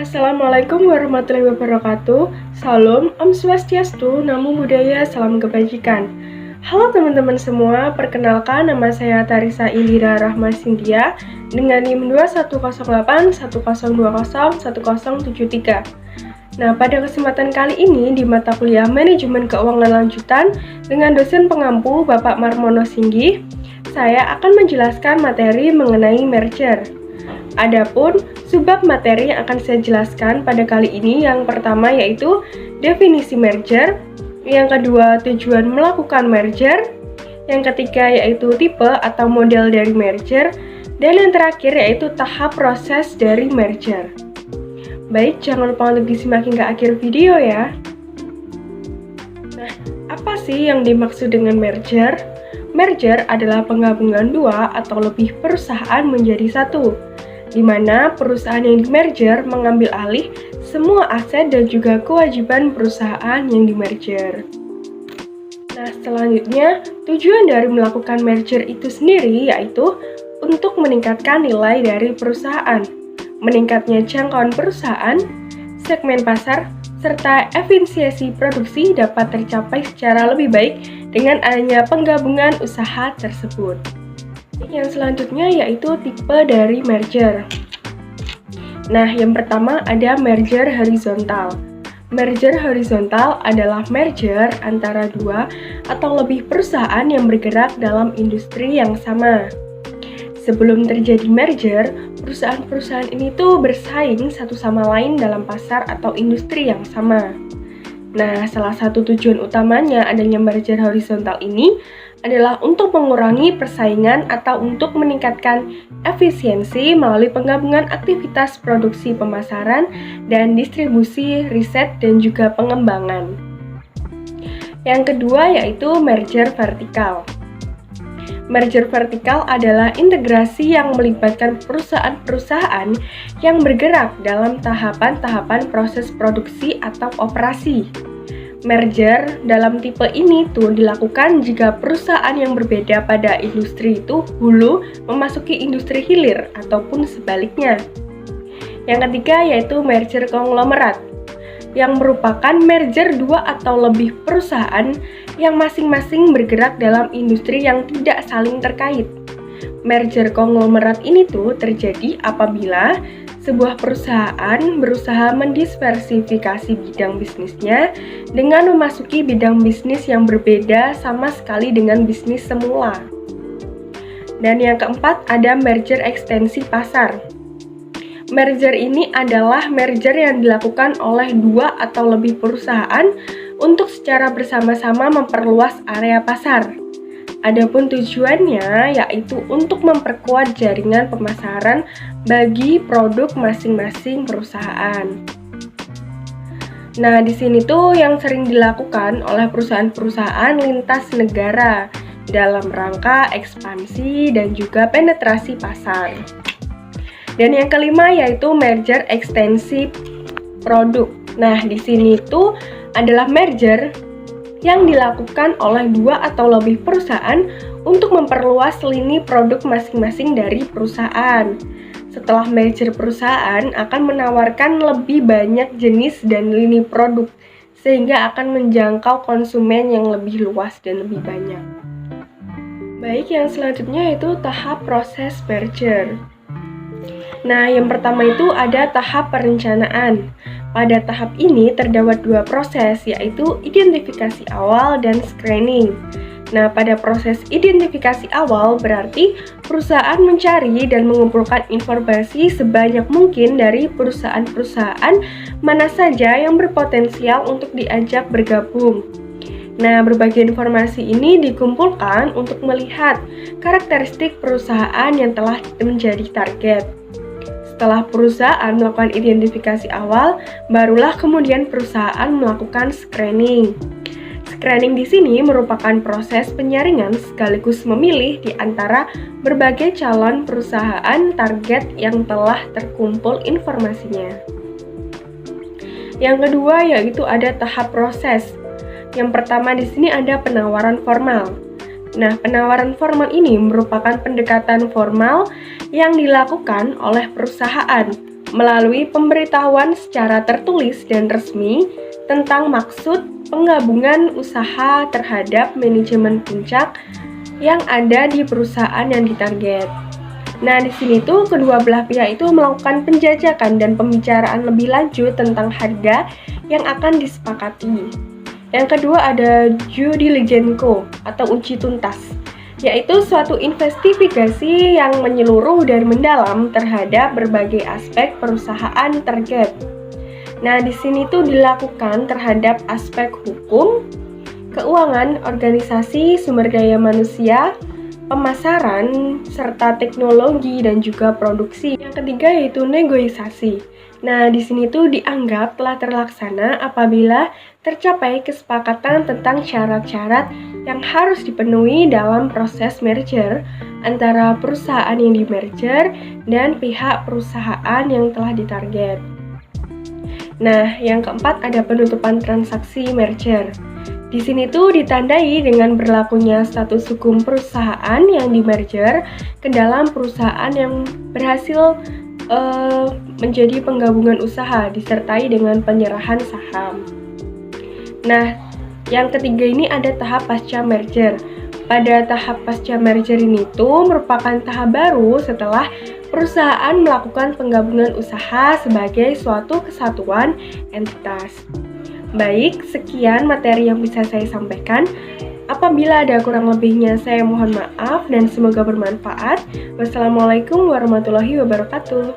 Assalamualaikum warahmatullahi wabarakatuh. Salam, Om Swastiastu, Namo Buddhaya, salam kebajikan. Halo teman-teman semua, perkenalkan nama saya Tarisa Indira Rahma Sintia dengan NIM 210810201073. Nah, pada kesempatan kali ini di mata kuliah Manajemen Keuangan Lanjutan dengan dosen pengampu Bapak Marmono Singgi, saya akan menjelaskan materi mengenai merger. Adapun subbab materi yang akan saya jelaskan pada kali ini yang pertama yaitu definisi merger, yang kedua tujuan melakukan merger, yang ketiga yaitu tipe atau model dari merger, dan yang terakhir yaitu tahap proses dari merger. Baik, jangan lupa untuk disimak hingga akhir video ya. Nah, apa sih yang dimaksud dengan merger? Merger adalah penggabungan dua atau lebih perusahaan menjadi satu, di mana perusahaan yang di-merger mengambil alih semua aset dan juga kewajiban perusahaan yang di-merger. Nah, selanjutnya, tujuan dari melakukan merger itu sendiri yaitu untuk meningkatkan nilai dari perusahaan, meningkatnya jangkauan perusahaan, segmen pasar, serta efisiensi produksi dapat tercapai secara lebih baik dengan adanya penggabungan usaha tersebut. Yang selanjutnya yaitu tipe dari merger. Nah, yang pertama ada merger horizontal. Merger horizontal adalah merger antara dua atau lebih perusahaan yang bergerak dalam industri yang sama. Sebelum terjadi merger, perusahaan-perusahaan ini tuh bersaing satu sama lain dalam pasar atau industri yang sama. Nah, salah satu tujuan utamanya adanya merger horizontal ini adalah untuk mengurangi persaingan atau untuk meningkatkan efisiensi melalui penggabungan aktivitas produksi pemasaran dan distribusi, riset, dan juga pengembangan. Yang kedua yaitu merger vertikal. Merger vertikal adalah integrasi yang melibatkan perusahaan-perusahaan yang bergerak dalam tahapan-tahapan proses produksi atau operasi. Merger dalam tipe ini tuh dilakukan jika perusahaan yang berbeda pada industri itu hulu memasuki industri hilir ataupun sebaliknya. Yang ketiga yaitu merger konglomerat, yang merupakan merger dua atau lebih perusahaan yang masing-masing bergerak dalam industri yang tidak saling terkait. Merger konglomerat ini tuh terjadi apabila sebuah perusahaan berusaha mendiversifikasi bidang bisnisnya dengan memasuki bidang bisnis yang berbeda sama sekali dengan bisnis semula. Dan yang keempat ada merger ekstensi pasar. Merger ini adalah merger yang dilakukan oleh dua atau lebih perusahaan untuk secara bersama-sama memperluas area pasar. Adapun tujuannya yaitu untuk memperkuat jaringan pemasaran bagi produk masing-masing perusahaan. Nah, di sini tuh yang sering dilakukan oleh perusahaan-perusahaan lintas negara dalam rangka ekspansi dan juga penetrasi pasar. Dan yang kelima yaitu merger ekstensi produk. Nah, di sini tuh adalah merger yang dilakukan oleh dua atau lebih perusahaan untuk memperluas lini produk masing-masing dari perusahaan. Setelah merger, perusahaan akan menawarkan lebih banyak jenis dan lini produk, sehingga akan menjangkau konsumen yang lebih luas dan lebih banyak. Baik, yang selanjutnya yaitu tahap proses merger. Nah, yang pertama itu ada tahap perencanaan. Pada tahap ini terdapat dua proses, yaitu identifikasi awal dan screening. Nah, pada proses identifikasi awal berarti perusahaan mencari dan mengumpulkan informasi sebanyak mungkin dari perusahaan-perusahaan mana saja yang berpotensial untuk diajak bergabung. Nah, berbagai informasi ini dikumpulkan untuk melihat karakteristik perusahaan yang telah menjadi target. Setelah perusahaan melakukan identifikasi awal, barulah kemudian perusahaan melakukan screening. Screening di sini merupakan proses penyaringan sekaligus memilih di antara berbagai calon perusahaan target yang telah terkumpul informasinya. Yang kedua yaitu ada tahap proses. Yang pertama di sini ada penawaran formal. Nah, penawaran formal ini merupakan pendekatan formal yang dilakukan oleh perusahaan melalui pemberitahuan secara tertulis dan resmi tentang maksud penggabungan usaha terhadap manajemen puncak yang ada di perusahaan yang ditarget. Nah, di sini tuh kedua belah pihak itu melakukan penjajakan dan pembicaraan lebih lanjut tentang harga yang akan disepakati. Yang kedua ada due diligence atau uji tuntas, yaitu suatu investigasi yang menyeluruh dan mendalam terhadap berbagai aspek perusahaan target. Nah, di sini tuh dilakukan terhadap aspek hukum, keuangan, organisasi, sumber daya manusia, pemasaran, serta teknologi dan juga produksi. Yang ketiga yaitu negosiasi. Nah, di sini tuh dianggap telah terlaksana apabila tercapai kesepakatan tentang syarat-syarat yang harus dipenuhi dalam proses merger antara perusahaan yang di-merger dan pihak perusahaan yang telah ditarget. Nah, yang keempat ada penutupan transaksi merger. Di sini tuh ditandai dengan berlakunya status hukum perusahaan yang di-merger ke dalam perusahaan yang berhasil menjadi penggabungan usaha disertai dengan penyerahan saham. Nah, yang ketiga ini ada tahap pasca merger. Pada tahap pasca merger ini tuh merupakan tahap baru setelah perusahaan melakukan penggabungan usaha sebagai suatu kesatuan entitas. Baik, sekian materi yang bisa saya sampaikan. Apabila ada kurang lebihnya, saya mohon maaf dan semoga bermanfaat. Wassalamualaikum warahmatullahi wabarakatuh.